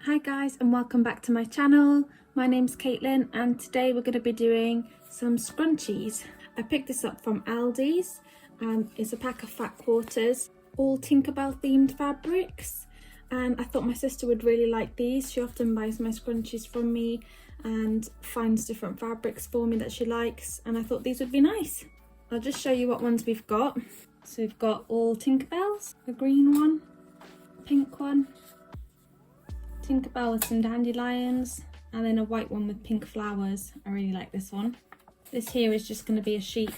Hi guys, and welcome back to my channel. My name's Caitlin and today we're going to be doing some scrunchies. I picked this up from Aldi's. It's a pack of fat quarters, all Tinkerbell themed fabrics, and I thought my sister would really like these. She often buys my scrunchies from me and finds different fabrics for me that she likes, and I thought these would be nice. I'll just show you what ones we've got. So we've got all Tinkerbells, a green one, pink one, Tinkerbell with some dandelions, and then a white one with pink flowers. I really like this one. This here is just going to be a sheet.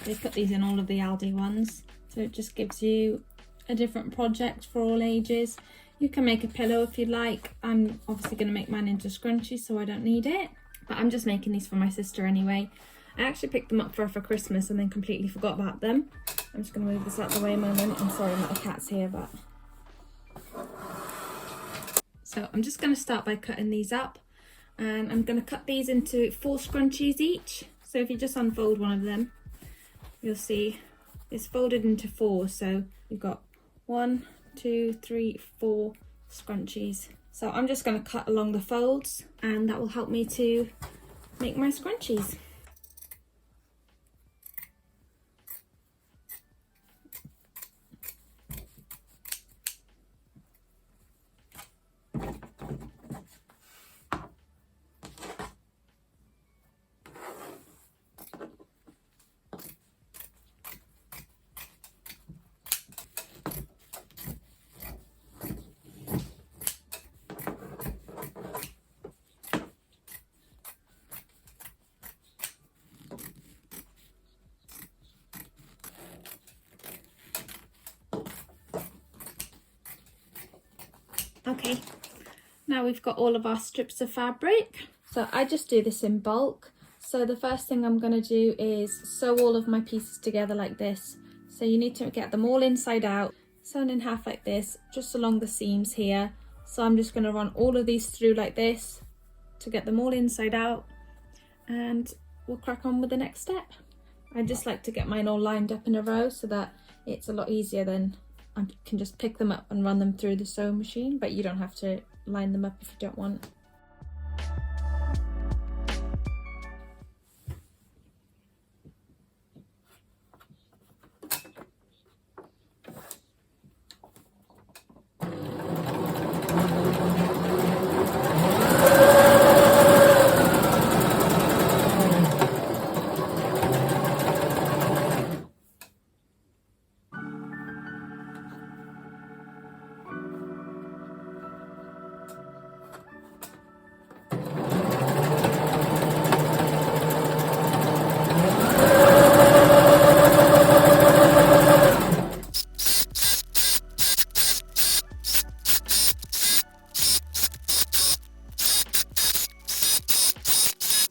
They put these in all of the Aldi ones, so it just gives you a different project for all ages. You can make a pillow if you like. I'm obviously going to make mine into scrunchies, so I don't need it, but I'm just making these for my sister anyway. I actually picked them up for her for Christmas and then completely forgot about them. I'm just going to move this out the way a moment. I'm sorry my cat's here, but... So I'm just going to start by cutting these up, and I'm going to cut these into 4 scrunchies each. So if you just unfold one of them, you'll see it's folded into 4. So you've got 1, 2, 3, 4 scrunchies. So I'm just going to cut along the folds, and that will help me to make my scrunchies. Okay, now we've got all of our strips of fabric. So I just do this in bulk. So the first thing I'm going to do is sew all of my pieces together like this. So you need to get them all inside out, sewn in half like this, just along the seams here. So I'm just going to run all of these through like this to get them all inside out, and we'll crack on with the next step. I just like to get mine all lined up in a row so that it's a lot easier than I can just pick them up and run them through the sewing machine, but you don't have to line them up if you don't want.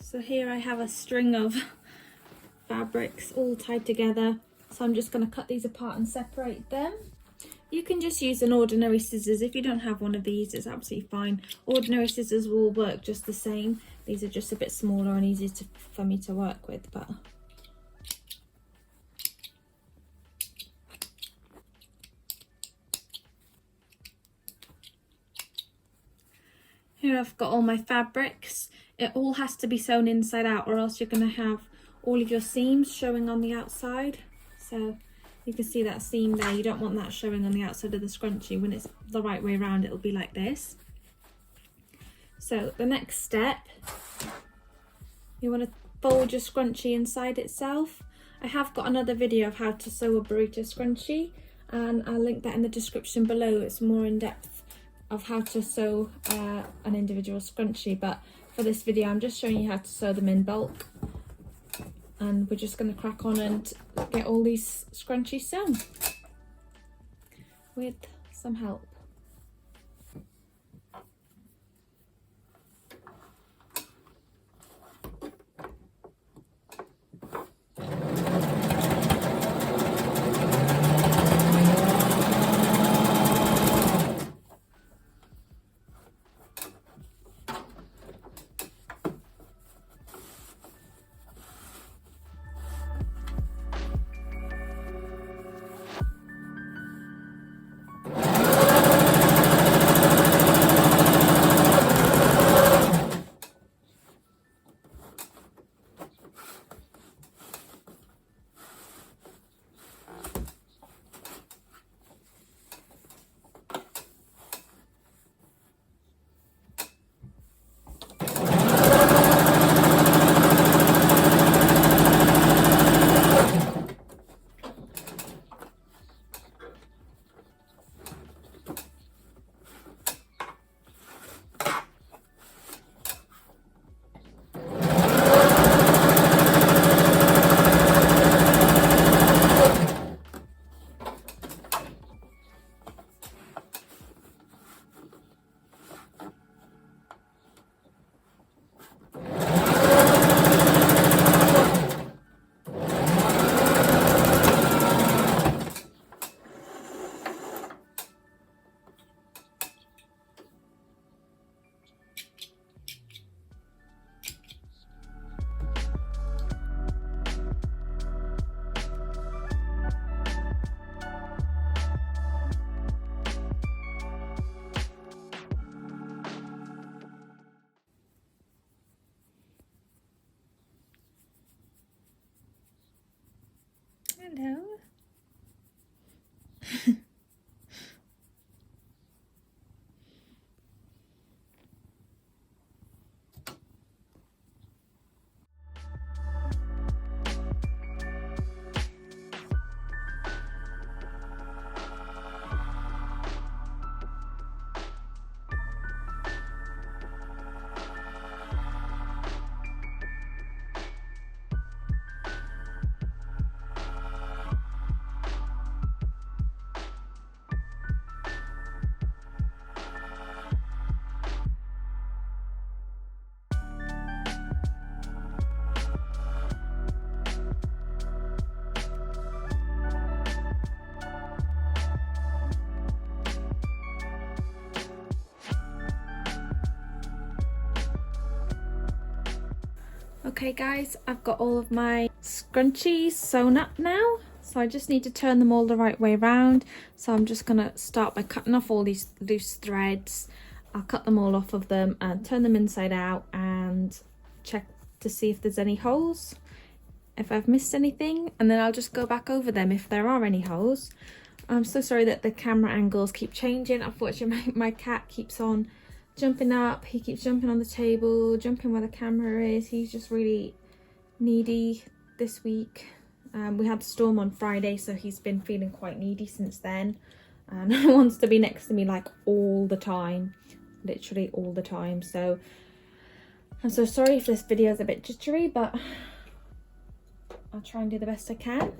So here I have a string of fabrics all tied together. So I'm just going to cut these apart and separate them. You can just use an ordinary scissors. If you don't have one of these, it's absolutely fine. Ordinary scissors will work just the same. These are just a bit smaller and easier for me to work with, but... Here I've got all my fabrics. It all has to be sewn inside out, or else you're going to have all of your seams showing on the outside. So you can see that seam there. You don't want that showing on the outside of the scrunchie. When it's the right way around, it'll be like this. So the next step, you want to fold your scrunchie inside itself. I have got another video of how to sew a burrito scrunchie, and I'll link that in the description below. It's more in depth of how to sew an individual scrunchie, but for this video I'm just showing you how to sew them in bulk, and we're just going to crack on and get all these scrunchies sewn with some help. Okay guys, I've got all of my scrunchies sewn up now, so I just need to turn them all the right way around. So I'm just going to start by cutting off all these loose threads. I'll cut them all off of them and turn them inside out and check to see if there's any holes, if I've missed anything, and then I'll just go back over them if there are any holes. I'm so sorry that the camera angles keep changing. Unfortunately, my cat keeps on jumping up. He keeps jumping on the table, jumping where the camera is. He's just really needy this week. We had the storm on Friday, so he's been feeling quite needy since then. And he wants to be next to me like all the time, literally all the time. So I'm so sorry if this video is a bit jittery, but I'll try and do the best I can.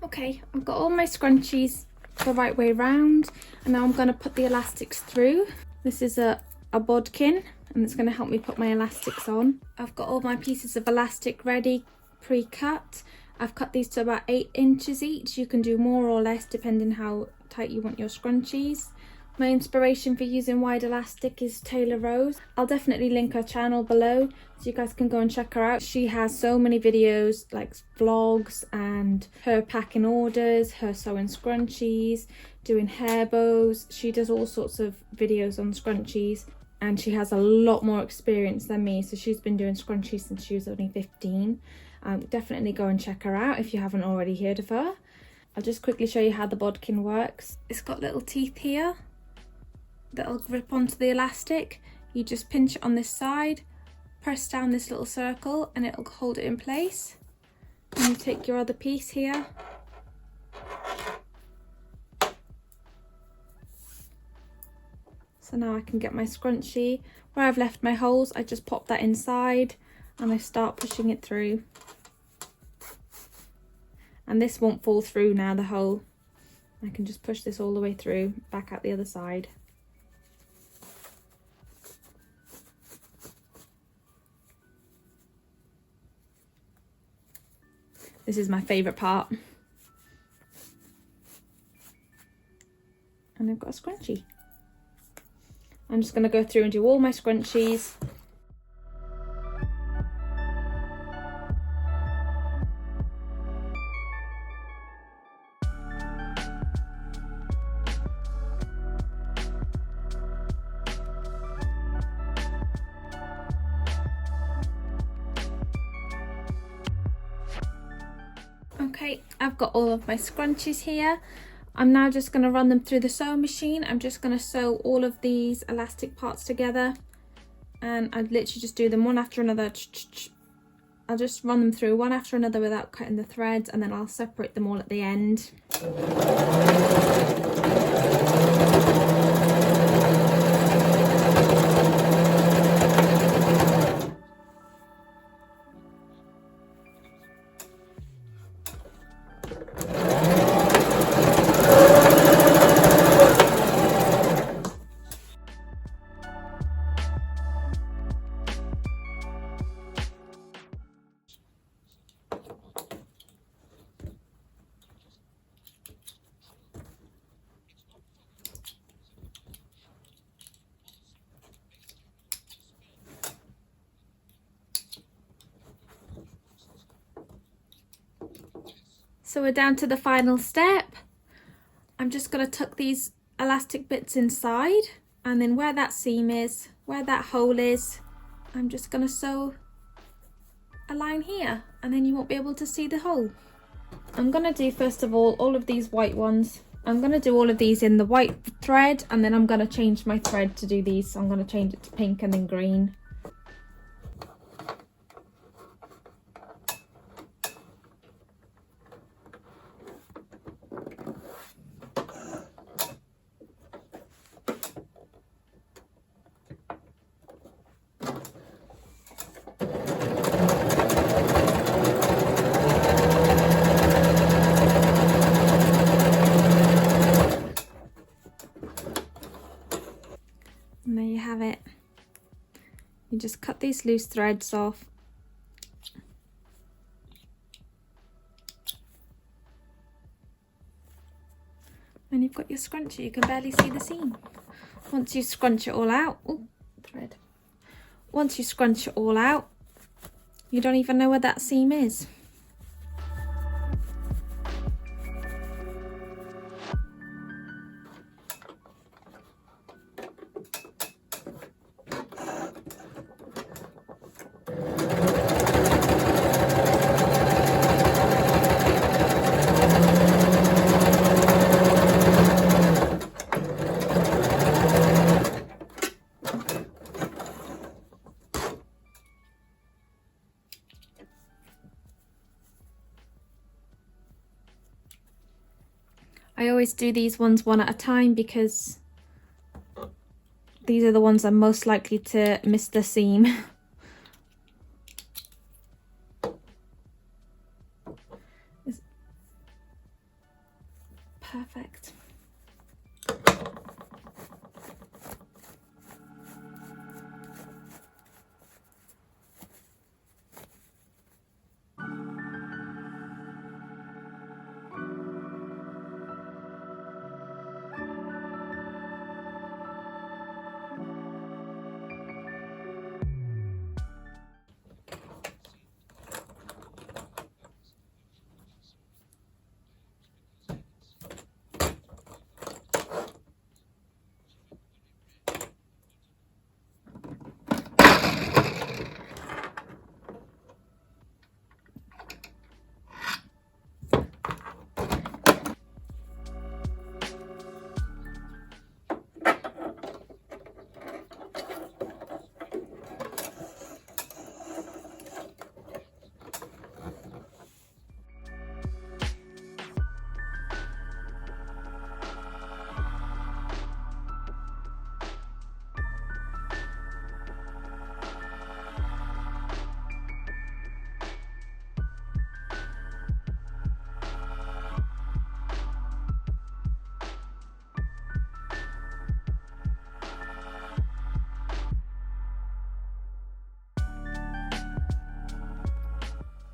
Okay, I've got all my scrunchies the right way round, and now I'm going to put the elastics through. This is a bodkin, and it's going to help me put my elastics on. I've got all my pieces of elastic ready, pre-cut. I've cut these to about 8 inches each. You can do more or less depending how tight you want your scrunchies. My inspiration for using wide elastic is Taylor Rose. I'll definitely link her channel below so you guys can go and check her out. She has so many videos like vlogs and her packing orders, her sewing scrunchies, doing hair bows. She does all sorts of videos on scrunchies, and she has a lot more experience than me. So she's been doing scrunchies since she was only 15. Definitely go and check her out if you haven't already heard of her. I'll just quickly show you how the bodkin works. It's got little teeth here that'll grip onto the elastic. You just pinch it on this side, press down this little circle, and it'll hold it in place. And you take your other piece here, so now I can get my scrunchie. Where I've left my holes, I just pop that inside and I start pushing it through. And this won't fall through now, the hole. I can just push this all the way through, back out the other side. This is my favourite part. And I've got a scrunchie. I'm just going to go through and do all my scrunchies. Okay, I've got all of my scrunchies here. I'm now just going to run them through the sewing machine. I'm just going to sew all of these elastic parts together, and I literally just do them one after another. I'll just run them through one after another without cutting the threads, and then I'll separate them all at the end. So we're down to the final step. I'm just going to tuck these elastic bits inside, and then where that seam is, where that hole is, I'm just going to sew a line here, and then you won't be able to see the hole. I'm going to do first of all of these white ones. I'm going to do all of these in the white thread, and then I'm going to change my thread to do these. So I'm going to change it to pink and then green. And there you have it. You just cut these loose threads off. And you've got your scrunchie. You can barely see the seam. Once you scrunch it all out, thread. Once you scrunch it all out, you don't even know where that seam is. I always do these ones one at a time because these are the ones I'm most likely to miss the seam. It's perfect.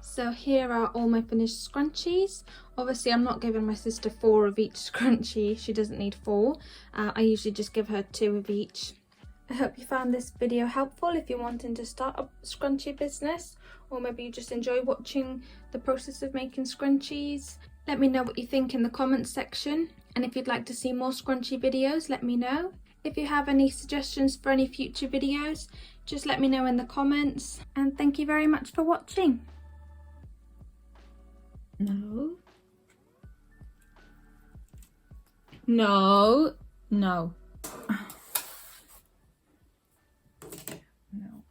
So here are all my finished scrunchies. Obviously I'm not giving my sister 4 of each scrunchie, she doesn't need 4. I usually just give her 2 of each. I hope you found this video helpful if you're wanting to start a scrunchie business, or maybe you just enjoy watching the process of making scrunchies. Let me know what you think in the comments section, and if you'd like to see more scrunchie videos, let me know. If you have any suggestions for any future videos, just let me know in the comments, and thank you very much for watching. No. No. No. No.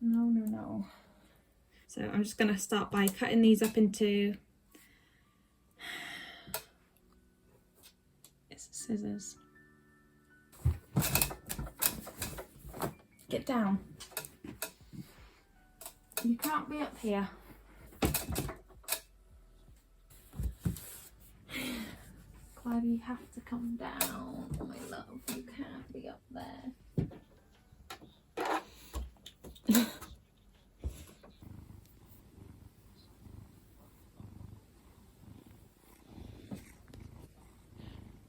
No, no, no. So I'm just going to start by cutting these up into scissors. Get down. You can't be up here. Clive, you have to come down, my love. You can't be up there.